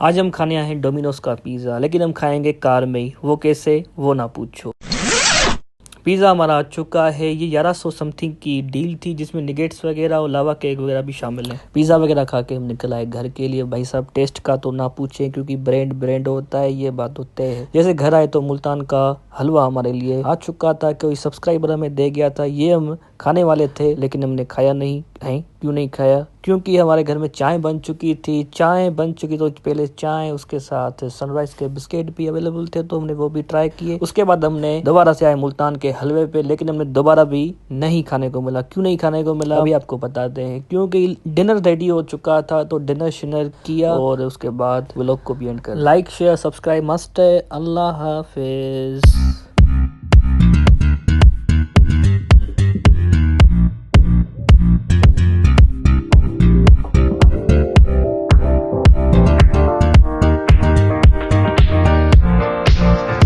आज हम खाने आए हैं डोमिनोस का पिज़्ज़ा, लेकिन हम खाएंगे कार में ही। वो कैसे, वो ना पूछो। पिज़्ज़ा हमारा आ चुका है। ये 1100 समथिंग की डील थी, जिसमें निगेट्स वगैरह और लावा केक वगैरह भी शामिल है। पिज़्ज़ा वगैरह खा के हम निकल आए घर के लिए। भाई साहब टेस्ट का तो ना पूछें, क्योंकि ब्रांड होता है, ये बात होते है। जैसे घर आए तो मुल्तान का हलवा हमारे लिए आ चुका था, कोई सब्सक्राइबर हमें दे गया था। ये हम खाने वाले थे, लेकिन हमने खाया नहीं है। क्यों नहीं खाया? क्योंकि हमारे घर में चाय बन चुकी थी। तो पहले चाय, उसके साथ सनराइज के बिस्किट भी अवेलेबल थे, तो हमने वो भी ट्राई किए। उसके बाद हमने दोबारा से आए मुल्तान के हलवे पे, लेकिन हमने दोबारा भी नहीं खाने को मिला। क्यों नहीं खाने को मिला अभी आपको बताते हैं। क्योंकि डिनर रेडी हो चुका था, तो डिनर शिनर किया और उसके बाद व्लॉग को भी एंड कर। लाइक शेयर सब्सक्राइब मस्ट है। अल्लाह हाफिज।